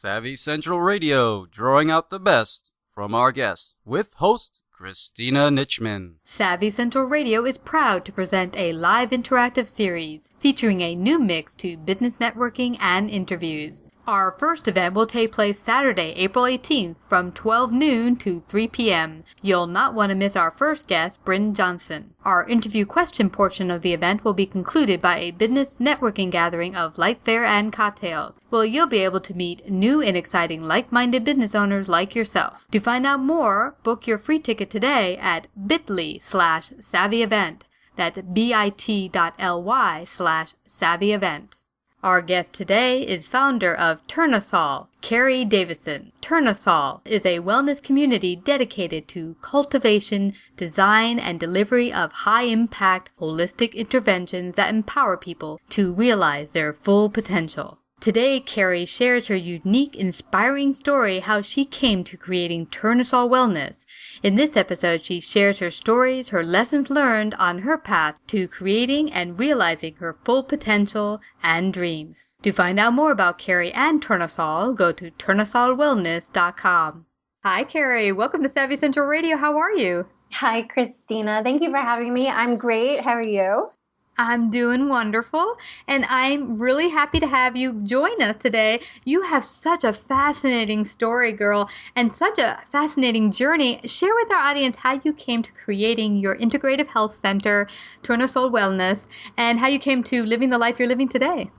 Savvy Central Radio, drawing out the best from our guests, with host Christina Nichman. Savvy Central Radio is proud to present a live interactive series featuring a new mix to business networking and interviews. Our first event will take place Saturday, April 18th from 12 noon to 3 p.m. You'll not want to miss our first guest, Bryn Johnson. Our interview question portion of the event will be concluded by a business networking gathering of light fare and cocktails, where you'll be able to meet new and exciting like-minded business owners like yourself. To find out more, book your free ticket today at bit.ly/savvyevent. That's bit.ly/savvyevent. Our guest today is founder of Tournesol, Carey Davidson. Tournesol is a wellness community dedicated to cultivation, design, and delivery of high-impact, holistic interventions that empower people to realize their full potential. Today, Carey shares her unique, inspiring story how she came to creating Tournesol Wellness. In this episode, she shares her stories, her lessons learned on her path to creating and realizing her full potential and dreams. To find out more about Carey and Tournesol, go to tournesolwellness.com. Hi, Carey. Welcome to Savvy Central Radio. How are you? Hi, Christina. Thank you for having me. I'm great. How are you? I'm doing wonderful, and I'm really happy to have you join us today. You have such a fascinating story, girl, and such a fascinating journey. Share with our audience how you came to creating your integrative health center, Tournesol Wellness, and how you came to living the life you're living today.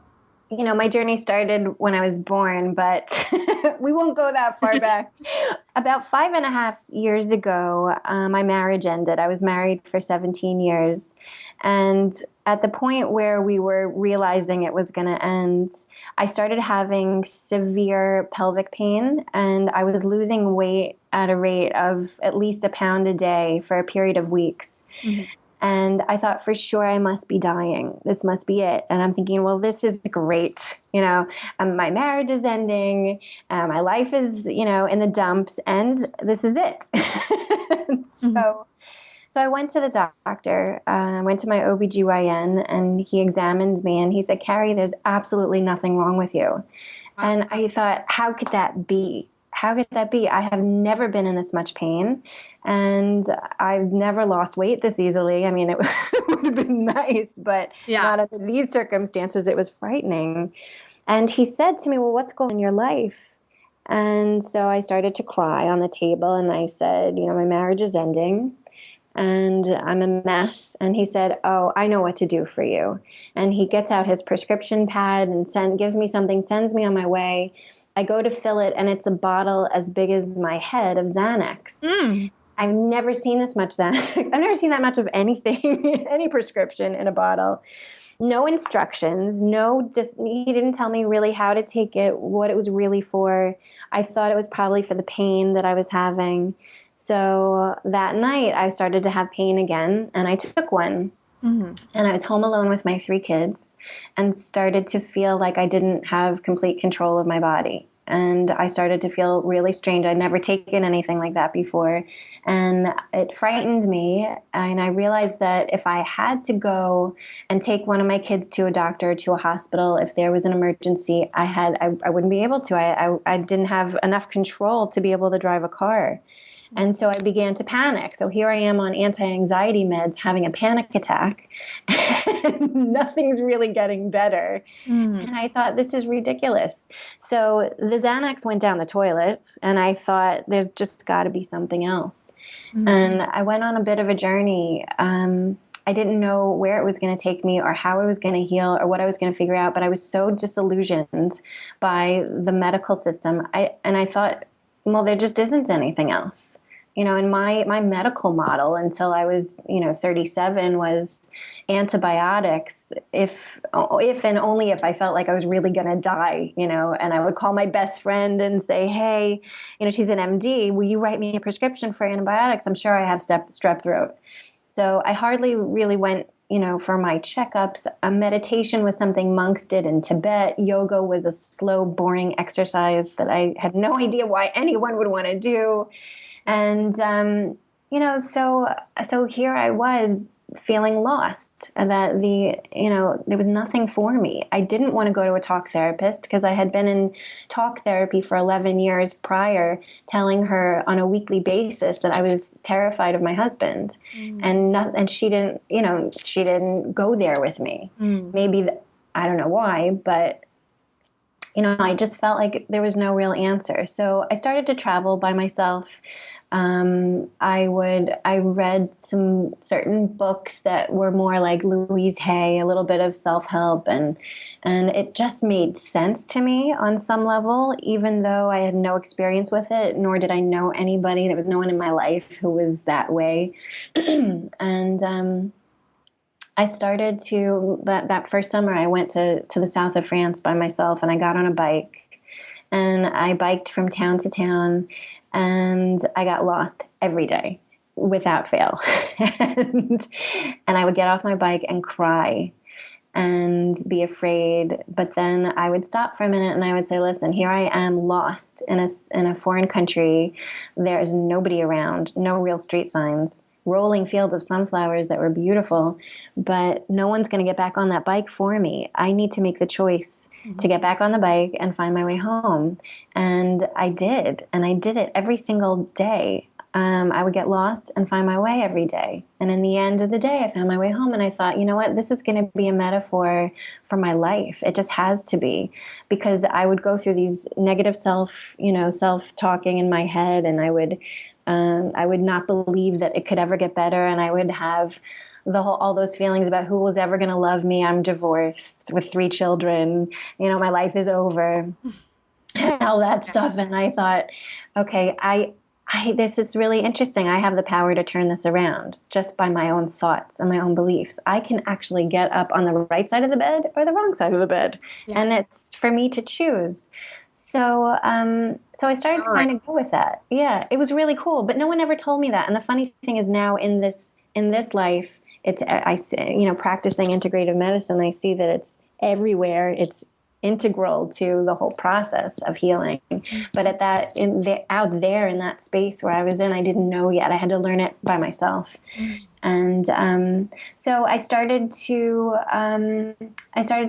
You know, my journey started when I was born, but we won't go that far back. About 5.5 years ago, my marriage ended. I was married for 17 years. And at the point where we were realizing it was going to end, I started having severe pelvic pain, and I was losing weight at a rate of at least 1 pound a day for a period of weeks. Mm-hmm. And I thought, for sure, I must be dying. This must be it. And I'm thinking, well, this is great. You know, my marriage is ending. My life is, in the dumps. And this is it. Mm-hmm. So I went to the doctor. I went to my OBGYN, and he examined me. And he said, Carey, there's absolutely nothing wrong with you. And I thought, how could that be? How could that be? I have never been in this much pain, and I've never lost weight this easily. I mean, it would have been nice, but not under these circumstances. It was frightening. And he said to me, well, what's going on in your life? And so I started to cry on the table, and I said, my marriage is ending, and I'm a mess. And he said, oh, I know what to do for you. And he gets out his prescription pad and gives me something, sends me on my way. I go to fill it, and it's a bottle as big as my head of Xanax. Mm. I've never seen this much Xanax. I've never seen that much of anything, any prescription in a bottle. No instructions. He didn't tell me really how to take it, what it was really for. I thought it was probably for the pain that I was having. So that night, I started to have pain again, and I took one. Mm-hmm. And I was home alone with my 3 kids and started to feel like I didn't have complete control of my body. And I started to feel really strange. I'd never taken anything like that before. And it frightened me. And I realized that if I had to go and take one of my kids to a doctor, to a hospital, if there was an emergency, I wouldn't be able to. I didn't have enough control to be able to drive a car. And so I began to panic. So here I am on anti-anxiety meds having a panic attack. And nothing's really getting better. Mm. And I thought, this is ridiculous. So the Xanax went down the toilet, and I thought, there's just got to be something else. Mm. And I went on a bit of a journey. I didn't know where it was going to take me or how I was going to heal or what I was going to figure out. But I was so disillusioned by the medical system. I thought, well, there just isn't anything else. And my medical model until I was, 37 was antibiotics if and only if I felt like I was really going to die, and I would call my best friend and say, hey, she's an MD. Will you write me a prescription for antibiotics? I'm sure I have strep throat. So I hardly really went, for my checkups. Meditation was something monks did in Tibet. Yoga was a slow, boring exercise that I had no idea why anyone would want to do. And, so here I was feeling lost, and that there was nothing for me. I didn't want to go to a talk therapist because I had been in talk therapy for 11 years prior, telling her on a weekly basis that I was terrified of my husband. And she didn't go there with me. Maybe I don't know why, but I just felt like there was no real answer. So I started to travel by myself. I read some certain books that were more like Louise Hay, a little bit of self-help, and it just made sense to me on some level, even though I had no experience with it, nor did I know anybody. There was no one in my life who was that way. And I started that first summer I went to the south of France by myself, and I got on a bike and I biked from town to town, and I got lost every day without fail. and I would get off my bike and cry and be afraid. But then I would stop for a minute and I would say, listen, here I am lost in a foreign country. There's nobody around, no real street signs, rolling fields of sunflowers that were beautiful, but no one's going to get back on that bike for me. I need to make the choice to get back on the bike and find my way home. And I did. And I did it every single day. I would get lost and find my way every day. And in the end of the day, I found my way home. And I thought, you know what, this is going to be a metaphor for my life. It just has to be, because I would go through these negative self-talking in my head, and I would not believe that it could ever get better. And I would have all those feelings about who was ever going to love me. I'm divorced with 3 children. My life is over. All that stuff. And I thought, okay, this is really interesting. I have the power to turn this around just by my own thoughts and my own beliefs. I can actually get up on the right side of the bed or the wrong side of the bed. Yeah. And it's for me to choose. So I started to kind of go with that. Yeah, it was really cool, but no one ever told me that. And the funny thing is, now in this life, practicing integrative medicine, I see that it's everywhere. It's integral to the whole process of healing. But out there in that space where I was in, I didn't know yet. I had to learn it by myself. And so I started to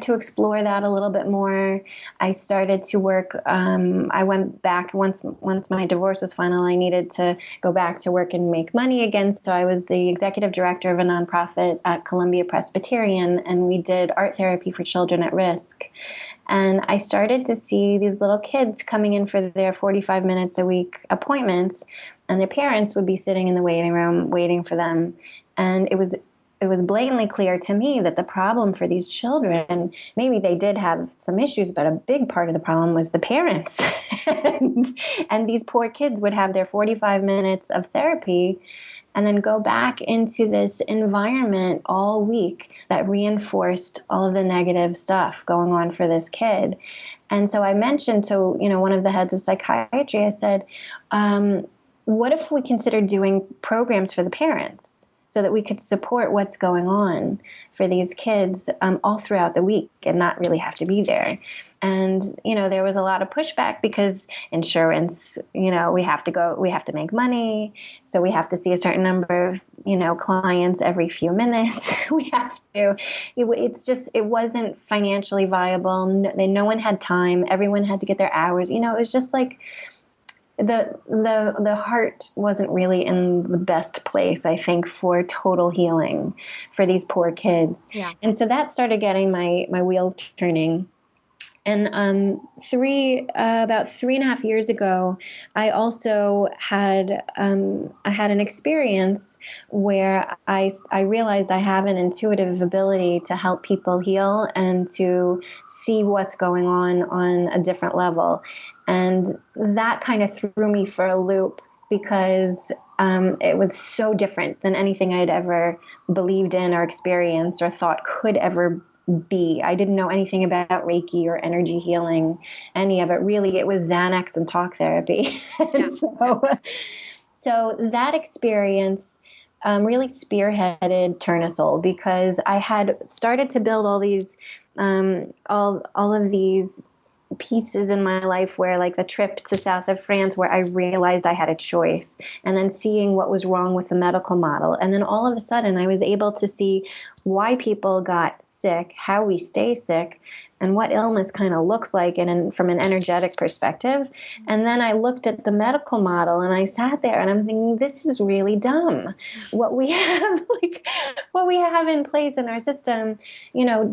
explore that a little bit more. I started to work. I went back once my divorce was final. I needed to go back to work and make money again. So I was the executive director of a nonprofit at Columbia Presbyterian, and we did art therapy for children at risk. And I started to see these little kids coming in for their 45 minutes a week appointments, and their parents would be sitting in the waiting room waiting for them. And it was blatantly clear to me that the problem for these children, maybe they did have some issues, but a big part of the problem was the parents. and these poor kids would have their 45 minutes of therapy and then go back into this environment all week that reinforced all of the negative stuff going on for this kid. And so I mentioned to, one of the heads of psychiatry, I said, what if we considered doing programs for the parents so that we could support what's going on for these kids all throughout the week and not really have to be there? And, there was a lot of pushback because insurance, we have to make money. So we have to see a certain number of, clients every few minutes. It wasn't financially viable. No one had time. Everyone had to get their hours. It was just like the heart wasn't really in the best place, I think, for total healing for these poor kids. Yeah. And so that started getting my wheels turning. And about 3.5 years ago, I also had an experience where I realized I have an intuitive ability to help people heal and to see what's going on a different level. And that kind of threw me for a loop because it was so different than anything I'd ever believed in or experienced or thought could ever be. I didn't know anything about Reiki or energy healing, any of it. Really, it was Xanax and talk therapy. Yeah. So that experience really spearheaded Tournesol because I had started to build all these, all of these pieces in my life where, like the trip to south of France, where I realized I had a choice, and then seeing what was wrong with the medical model. And then all of a sudden I was able to see why people got sick, how we stay sick, and what illness kind of looks like and from an energetic perspective. And then I looked at the medical model and I sat there and I'm thinking, this is really dumb. What we have, like what we have in place in our system,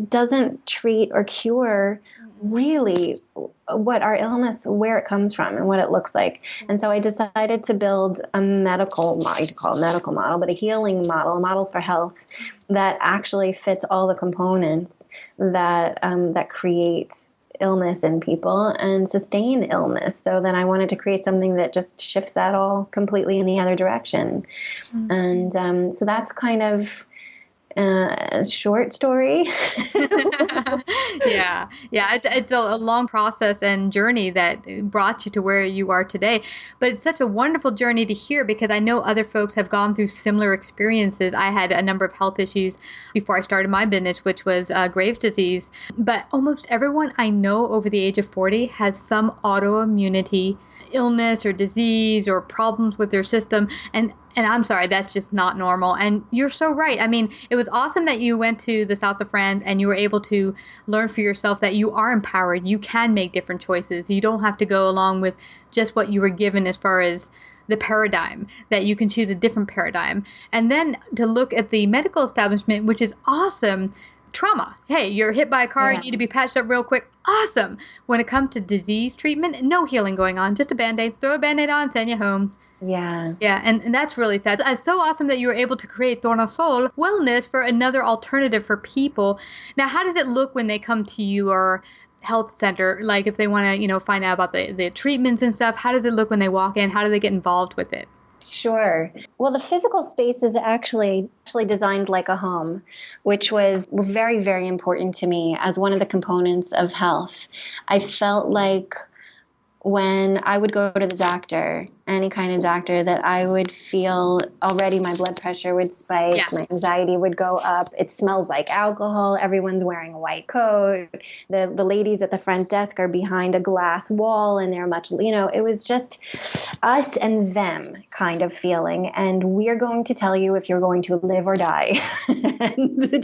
doesn't treat or cure really what our illness, where it comes from and what it looks like. And so I decided to build a medical model, you could call it a medical model, but a healing model, a model for health that actually fits all the components that creates illness in people and sustain illness. So then I wanted to create something that just shifts that all completely in the other direction. Mm-hmm. And so that's kind of a short story. Yeah. It's a long process and journey that brought you to where you are today. But it's such a wonderful journey to hear because I know other folks have gone through similar experiences. I had a number of health issues before I started my business, which was Graves' disease. But almost everyone I know over the age of 40 has some autoimmunity illness or disease or problems with their system. And I'm sorry, that's just not normal. And you're so right. I mean, it was awesome that you went to the south of France and you were able to learn for yourself that you are empowered. You can make different choices. You don't have to go along with just what you were given as far as the paradigm, that you can choose a different paradigm. And then to look at the medical establishment, which is awesome. Trauma. Hey, you're hit by a car, you need to be patched up real quick. Awesome. When it comes to disease treatment, no healing going on. Just a Band-Aid. Throw a Band-Aid on, send you home. Yeah. Yeah, and that's really sad. It's so awesome that you were able to create Tournesol Wellness for another alternative for people. Now, how does it look when they come to your health center? Like if they want to, find out about the treatments and stuff, how does it look when they walk in? How do they get involved with it? Sure. Well, the physical space is actually designed like a home, which was very, very important to me as one of the components of health. I felt like when I would go to the doctor, any kind of doctor, that I would feel already my blood pressure would spike, my anxiety would go up. It smells like alcohol. Everyone's wearing a white coat. The ladies at the front desk are behind a glass wall and they're much, it was just us and them kind of feeling. And we're going to tell you if you're going to live or die. And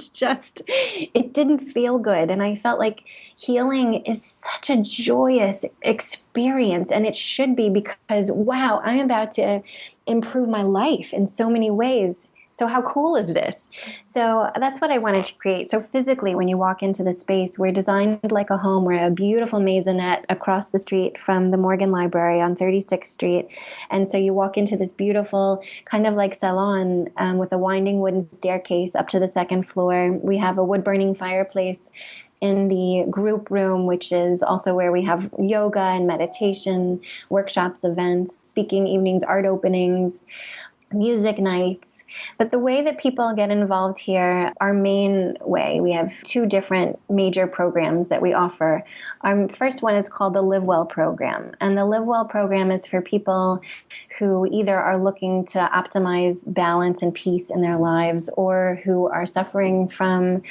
it didn't feel good. And I felt like healing is such a joyous experience, and it should be, because wow, I'm about to improve my life in so many ways. So how cool is this? So that's what I wanted to create. So physically, when you walk into the space, we're designed like a home. We're a beautiful maisonette across the street from the Morgan Library on 36th Street. And so you walk into this beautiful kind of like salon with a winding wooden staircase up to the second floor. We have a wood-burning fireplace in the group room, which is also where we have yoga and meditation, workshops, events, speaking evenings, art openings, music nights. But the way that people get involved here, our main way, we have two different major programs that we offer. Our first one is called the Live Well program. And the Live Well program is for people who either are looking to optimize balance and peace in their lives, or who are suffering from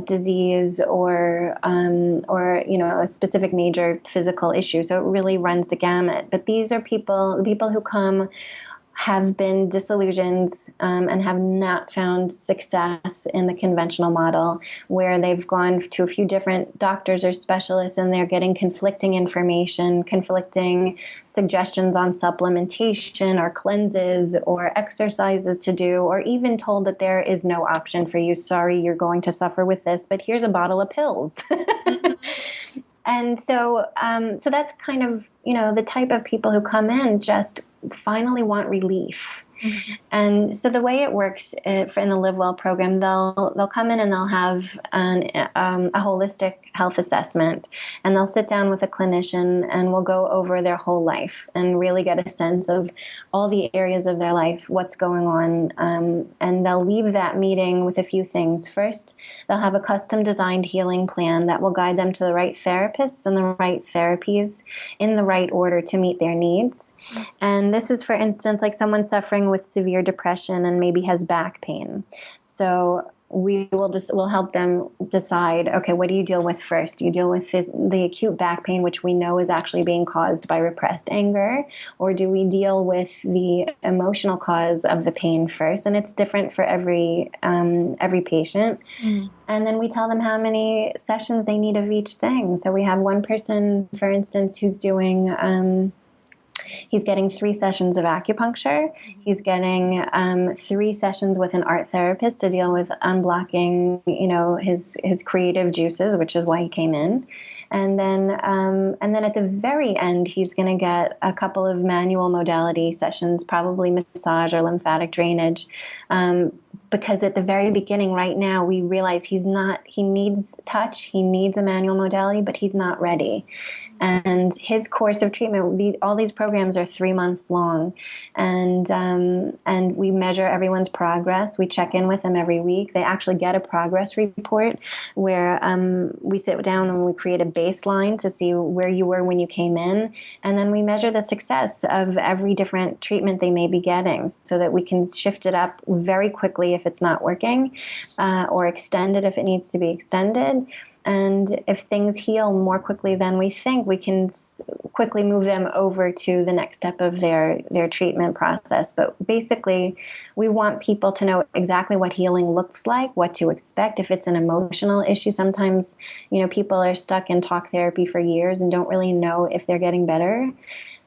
disease or a specific major physical issue. So it really runs the gamut. But these are people who come have been disillusioned and have not found success in the conventional model, where they've gone to a few different doctors or specialists and they're getting conflicting information, conflicting suggestions on supplementation or cleanses or exercises to do, or even told that there is no option for you. Sorry, you're going to suffer with this, but here's a bottle of pills. And so that's kind of, the type of people who come in just finally want relief. Mm-hmm. And so the way it works in the Live Well program, they'll come in and they'll have a holistic health assessment, and they'll sit down with a clinician and we'll go over their whole life and really get a sense of all the areas of their life, what's going on. And they'll leave that meeting with a few things. First, they'll have a custom designed healing plan that will guide them to the right therapists and the right therapies in the right order to meet their needs. And this is, for instance, like someone suffering with severe depression and maybe has back pain. So we'll help them decide, okay, what do you deal with first? Do you deal with the acute back pain, which we know is actually being caused by repressed anger, or do we deal with the emotional cause of the pain first? And it's different for every patient. Mm. And then we tell them how many sessions they need of each thing. So we have one person, for instance, who's doing he's getting 3 sessions of acupuncture. He's getting 3 sessions with an art therapist to deal with unblocking, his creative juices, which is why he came in. And then at the very end, he's going to get a couple of manual modality sessions, probably massage or lymphatic drainage. Because at the very beginning right now, we realize he needs touch, he needs a manual modality, but he's not ready. And his course of treatment, all these programs are 3 months long. And we measure everyone's progress. We check in with them every week. They actually get a progress report where we sit down and we create a baseline to see where you were when you came in. And then we measure the success of every different treatment they may be getting so that we can shift it up very quickly if it's not working, or extend it if it needs to be extended. And if things heal more quickly than we think, we can quickly move them over to the next step of their treatment process. But basically, we want people to know exactly what healing looks like, what to expect. If it's an emotional issue, sometimes, people are stuck in talk therapy for years and don't really know if they're getting better.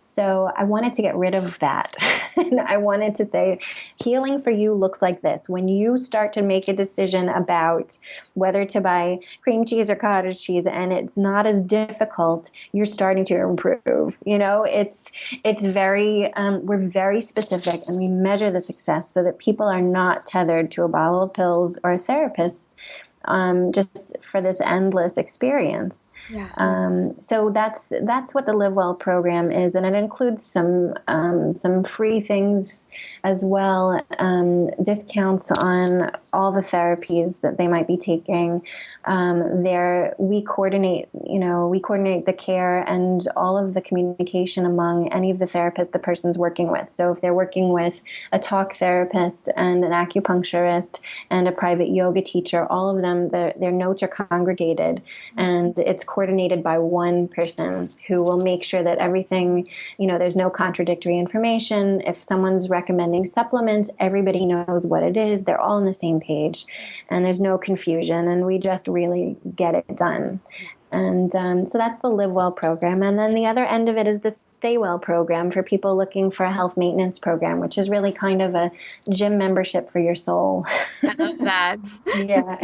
So I wanted to get rid of that. And I wanted to say, healing for you looks like this. When you start to make a decision about whether to buy cream cheese or cottage cheese, and it's not as difficult, you're starting to improve. It's very, we're very specific, and we measure the success so that people are not tethered to a bottle of pills or a therapist just for this endless experience. Yeah. So that's what the Live Well program is, and it includes some free things as well, discounts on all the therapies that they might be taking. We coordinate the care and all of the communication among any of the therapists the person's working with. So if they're working with a talk therapist and an acupuncturist and a private yoga teacher, all of them, their notes are congregated, and it's coordinated by one person who will make sure that everything, there's no contradictory information. If someone's recommending supplements, everybody knows what it is. They're all on the same page, and there's no confusion, and we just really get it done. And so that's the Live Well program. And then the other end of it is the Stay Well program for people looking for a health maintenance program, which is really kind of a gym membership for your soul. I love that. Yeah.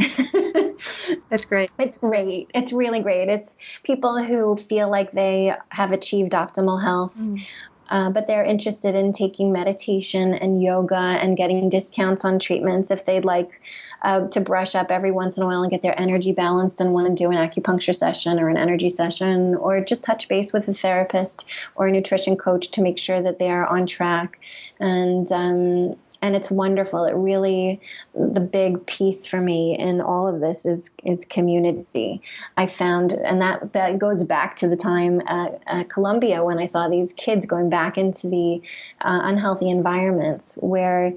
That's great. It's great. It's really great. It's people who feel like they have achieved optimal health. But they're interested in taking meditation and yoga and getting discounts on treatments if they'd like to brush up every once in a while and get their energy balanced and want to do an acupuncture session or an energy session, or just touch base with a therapist or a nutrition coach to make sure that they are on track. And it's wonderful. It really, the big piece for me in all of this is community. I found, and that goes back to the time at Columbia when I saw these kids going back into the unhealthy environments where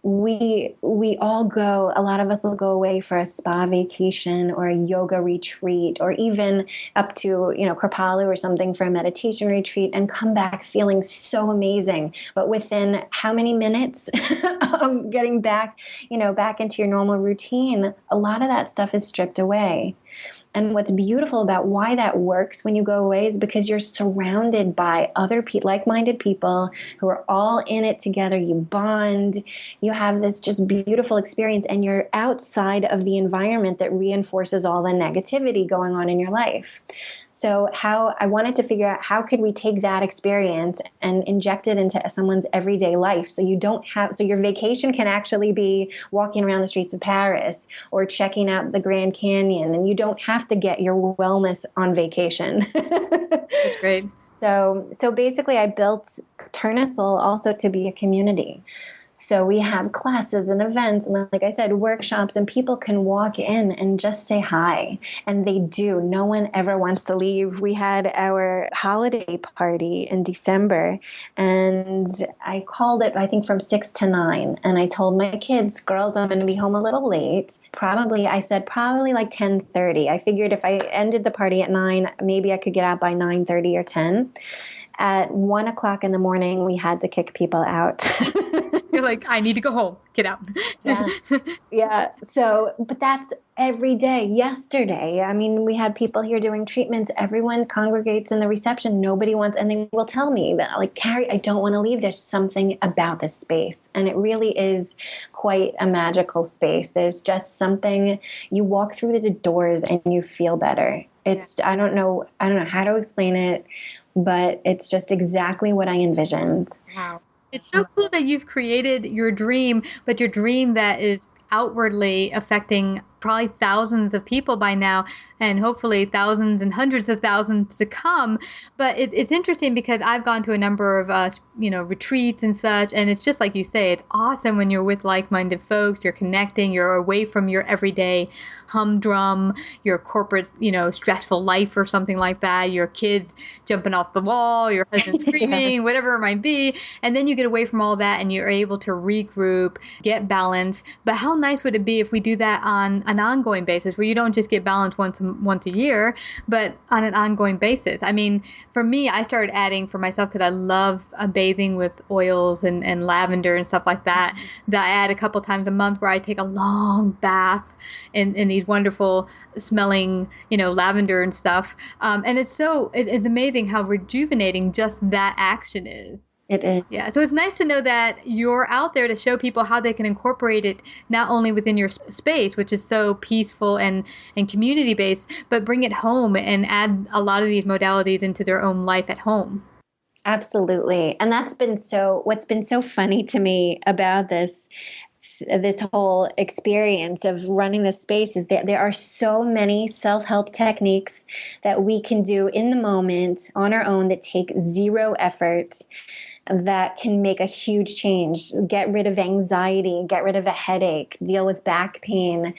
we all go, a lot of us will go away for a spa vacation or a yoga retreat, or even up to, Kripalu or something for a meditation retreat, and come back feeling so amazing. But within how many minutes of getting back into your normal routine, a lot of that stuff is stripped away. And what's beautiful about why that works when you go away is because you're surrounded by other like-minded people who are all in it together. You bond, you have this just beautiful experience, and you're outside of the environment that reinforces all the negativity going on in your life. So I wanted to figure out how could we take that experience and inject it into someone's everyday life, so your vacation can actually be walking around the streets of Paris or checking out the Grand Canyon, and you don't have to get your wellness on vacation. That's great. So basically I built Tournesol also to be a community. So we have classes and events and, like I said, workshops, and people can walk in and just say hi. And they do. No one ever wants to leave. We had our holiday party in December, and I called it, I think, from 6 to 9. And I told my kids, girls, I'm going to be home a little late. I said probably like 10:30. I figured if I ended the party at 9, maybe I could get out by 9:30 or 10. At 1 o'clock in the morning, we had to kick people out. You're like, I need to go home. Get out. Yeah. Yeah. So, but that's every day. Yesterday, I mean, we had people here doing treatments. Everyone congregates in the reception. Nobody wants, and they will tell me that, like, Carey, I don't want to leave. There's something about this space. And it really is quite a magical space. There's just something, you walk through the doors and you feel better. It's, I don't know how to explain it, but it's just exactly what I envisioned. Wow. It's so cool that you've created your dream, but your dream that is outwardly affecting probably thousands of people by now, and hopefully thousands and hundreds of thousands to come. But it's interesting because I've gone to a number of retreats and such, and it's just like you say, it's awesome when you're with like-minded folks, you're connecting, you're away from your everyday humdrum, your corporate, stressful life or something like that, your kids jumping off the wall, your husband screaming, whatever it might be. And then you get away from all that and you're able to regroup, get balance. But how nice would it be if we do that on an ongoing basis, where you don't just get balance once a year, but on an ongoing basis? I mean, for me, I started adding for myself, because I love bathing with oils and lavender and stuff like that, that I add a couple times a month where I take a long bath in these wonderful smelling, lavender and stuff. And it's amazing how rejuvenating just that action is. It is. Yeah. So it's nice to know that you're out there to show people how they can incorporate it, not only within your space, which is so peaceful and community based, but bring it home and add a lot of these modalities into their own life at home. Absolutely. And what's been so funny to me about this whole experience of running this space is that there are so many self-help techniques that we can do in the moment on our own that take zero effort, that can make a huge change. Get rid of anxiety, get rid of a headache, deal with back pain.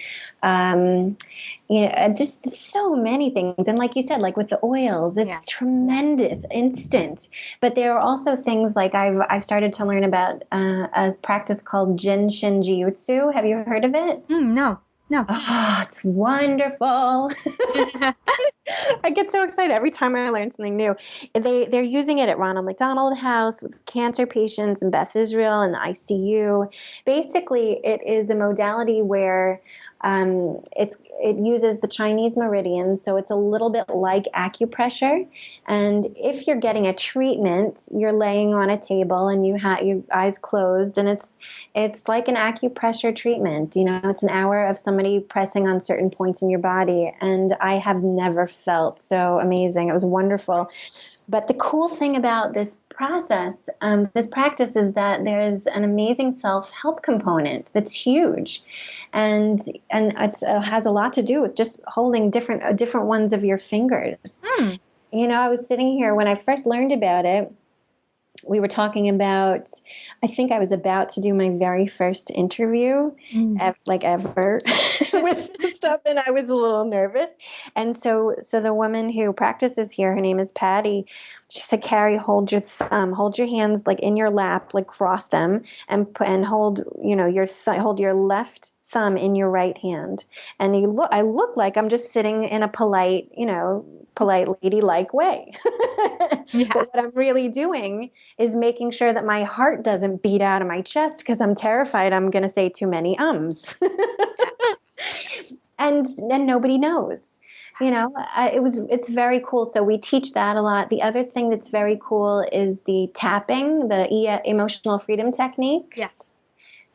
Just so many things. And like you said, like with the oils, it's tremendous, instant. But there are also things like I've started to learn about a practice called Jin Shin Jiutsu. Have you heard of it? No. Oh, it's wonderful. I get so excited every time I learn something new. They're using it at Ronald McDonald House with cancer patients in Beth Israel and the ICU. Basically, it is a modality where it uses the Chinese meridians, so it's a little bit like acupressure. And if you're getting a treatment, you're laying on a table and you have your eyes closed, and it's like an acupressure treatment. It's an hour of somebody pressing on certain points in your body, and I have never felt so amazing. It was wonderful. But the cool thing about this process, this practice, is that there's an amazing self-help component that's huge, and it has a lot to do with just holding different ones of your fingers. I was sitting here when I first learned about it. We were talking about, I think I was about to do my very first interview, ever, with this stuff, and I was a little nervous. And so the woman who practices here, her name is Patty, she said, Carey, hold your hands like in your lap, like cross them, and hold, hold your left thumb in your right hand. And I look like I'm just sitting in a polite ladylike way. Yeah. But what I'm really doing is making sure that my heart doesn't beat out of my chest, because I'm terrified I'm going to say too many ums. and nobody knows. It's very cool. So we teach that a lot. The other thing that's very cool is the tapping, the emotional freedom technique. Yes.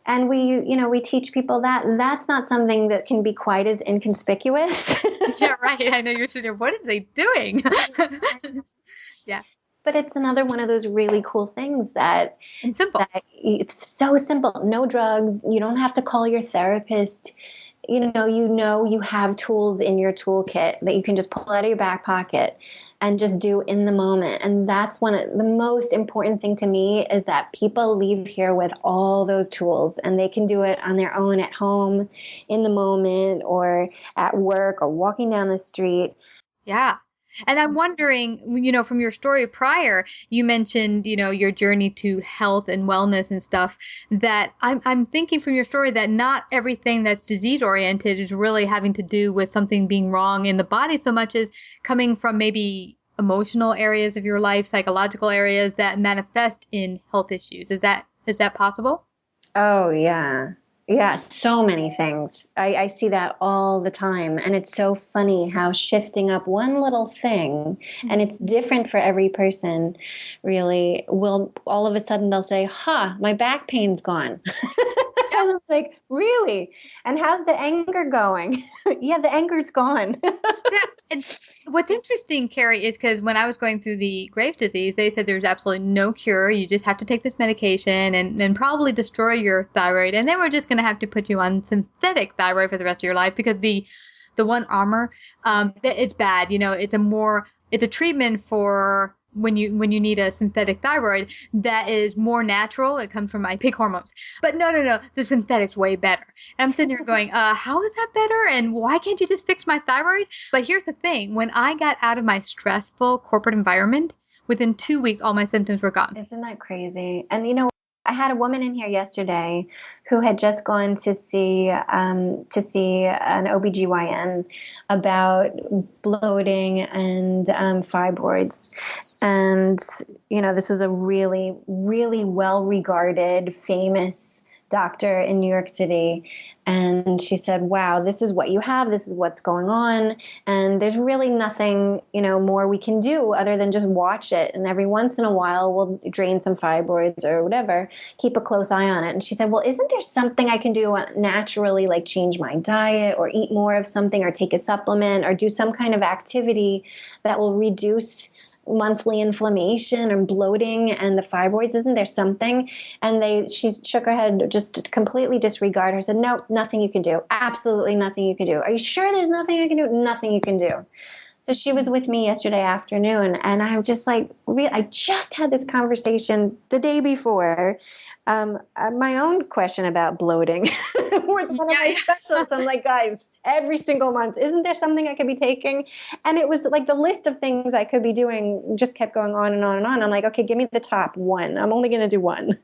And we teach people that that's not something that can be quite as inconspicuous. Yeah, right. I know you're sitting there, what are they doing? Yeah. But it's another one of those really cool things that and simple. It's so simple. No drugs. You don't have to call your therapist. You have tools in your toolkit that you can just pull out of your back pocket. and just do in the moment. And that's one of the most important thing to me, is that people leave here with all those tools, and they can do it on their own at home, in the moment, or at work, or walking down the street. Yeah. And I'm wondering, from your story prior, you mentioned, your journey to health and wellness and stuff, that I'm thinking from your story that not everything that's disease oriented is really having to do with something being wrong in the body so much as coming from maybe emotional areas of your life, psychological areas that manifest in health issues. Is that possible? Oh, yeah. Yeah, so many things. I see that all the time. And it's so funny how shifting up one little thing, and it's different for every person, really, will all of a sudden they'll say, my back pain's gone. I was like, really? And how's the anger going? Yeah, the anger's gone. Yeah, and what's interesting, Carrie, is because when I was going through the Graves' disease, they said there's absolutely no cure. You just have to take this medication and probably destroy your thyroid. And then we're just going to have to put you on synthetic thyroid for the rest of your life because the one armor, it's bad. It's a treatment for when you need a synthetic thyroid that is more natural. It comes from my pig hormones. But no, the synthetic's way better. And I'm sitting here going, how is that better? And why can't you just fix my thyroid? But here's the thing. When I got out of my stressful corporate environment, within 2 weeks, all my symptoms were gone. Isn't that crazy? And I had a woman in here yesterday who had just gone to see an OBGYN about bloating and fibroids. And, this was a really, really well-regarded, famous doctor in New York City. And she said, wow, this is what you have. This is what's going on. And there's really nothing, more we can do other than just watch it. And every once in a while, we'll drain some fibroids or whatever, keep a close eye on it. And she said, well, isn't there something I can do naturally, like change my diet or eat more of something or take a supplement or do some kind of activity that will reduce monthly inflammation and bloating and the fibroids? Isn't there something? And she shook her head, just to completely disregard her, said, no, nothing you can do. Absolutely nothing you can do. Are you sure there's nothing I can do? Nothing you can do. So she was with me yesterday afternoon, and I'm just like, I just had this conversation the day before. My own question about bloating with one of my specialists. I'm like, guys, every single month, isn't there something I could be taking? And it was like the list of things I could be doing just kept going on and on and on. I'm like, okay, give me the top one. I'm only going to do one.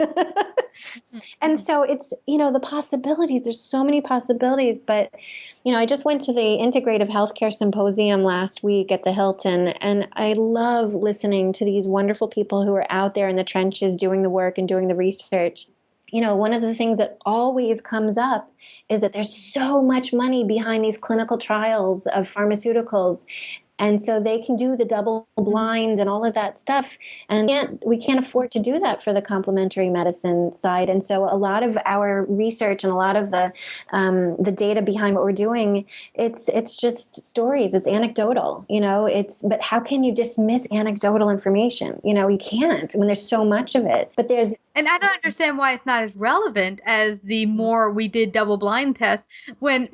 And so it's, the possibilities, there's so many possibilities, but I just went to the Integrative Healthcare Symposium last week at the Hilton, and I love listening to these wonderful people who are out there in the trenches doing the work and doing the research. One of the things that always comes up is that there's so much money behind these clinical trials of pharmaceuticals. And so they can do the double blind and all of that stuff. And we can't afford to do that for the complementary medicine side. And so a lot of our research and a lot of the data behind what we're doing, it's just stories. It's anecdotal, but how can you dismiss anecdotal information? You can't when there's so much of it. But and I don't understand why it's not as relevant as the more we did double blind tests when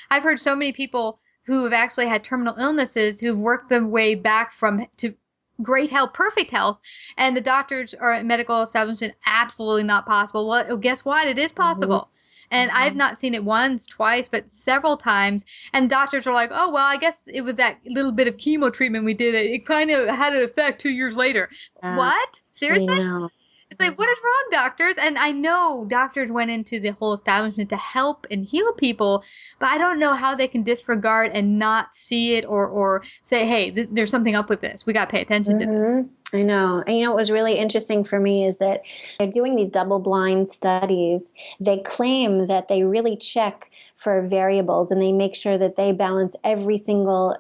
I've heard so many people who have actually had terminal illnesses who've worked their way back to great health, perfect health, and the doctors or medical establishment, absolutely not possible. Well, guess what? It is possible. And I've not seen it once, twice, but several times. And doctors are like, oh, well, I guess it was that little bit of chemo treatment we did. It kind of had an effect 2 years later. What? Seriously? It's like, what is wrong, doctors? And I know doctors went into the whole establishment to help and heal people, but I don't know how they can disregard and not see it or say, hey, there's something up with this. We got to pay attention to this. I know. And what was really interesting for me is that they're doing these double-blind studies. They claim that they really check for variables and they make sure that they balance every single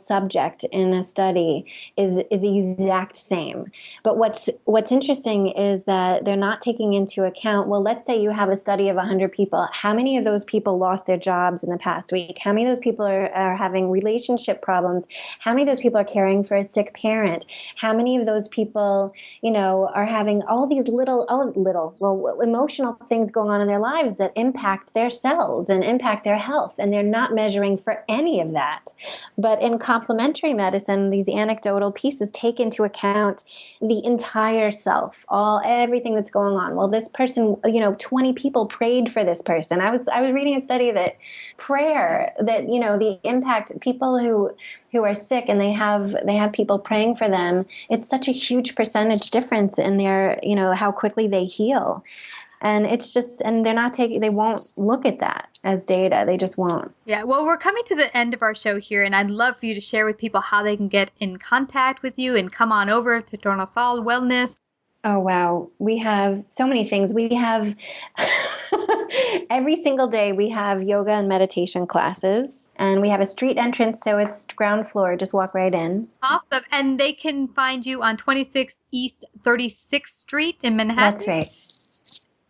subject in a study is the exact same. But what's interesting is that they're not taking into account, well, let's say you have a study of 100 people. How many of those people lost their jobs in the past week? How many of those people are having relationship problems? How many of those people are caring for a sick parent? How many many of those people, are having all these emotional things going on in their lives that impact their cells and impact their health, and they're not measuring for any of that. But in complementary medicine, these anecdotal pieces take into account the entire self, everything that's going on. Well, this person, 20 people prayed for this person. I was reading a study that prayer, that the impact, people who are sick and they have people praying for them, it's such a huge percentage difference in their, how quickly they heal. And it's just, and they won't look at that as data. They just won't. Yeah. Well, we're coming to the end of our show here, and I'd love for you to share with people how they can get in contact with you and come on over to Tournesol Wellness. Oh, wow. We have so many things. We have every single day we have yoga and meditation classes, and we have a street entrance. So it's ground floor. Just walk right in. Awesome. And they can find you on 26 East 36th Street in Manhattan. That's right.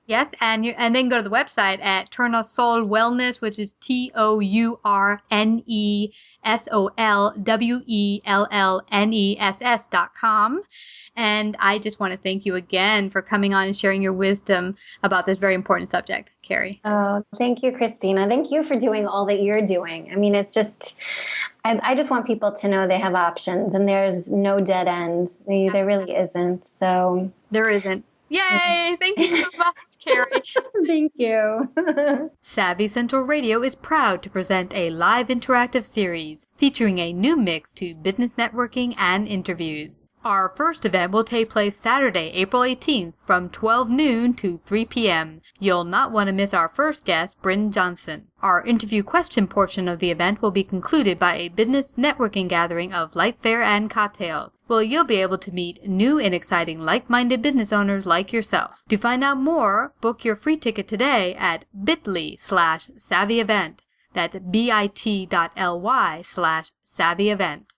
Yes, and then go to the website at Tournesol Wellness, which is TOURNESOLWELLNESS.com. And I just want to thank you again for coming on and sharing your wisdom about this very important subject, Carey. Oh, thank you, Christina. Thank you for doing all that you're doing. I mean, it's just, I just want people to know they have options, and there's no dead ends. There really isn't. So there isn't. Yay! Thank you so much, Carey. Thank you. Savvy Central Radio is proud to present a live interactive series featuring a new mix to business networking and interviews. Our first event will take place Saturday, April 18th from 12 noon to 3 p.m. You'll not want to miss our first guest, Bryn Johnson. Our interview question portion of the event will be concluded by a business networking gathering of light fare and cocktails, where you'll be able to meet new and exciting like-minded business owners like yourself. To find out more, book your free ticket today at bit.ly/savvyevent. That's bit.ly/savvyevent.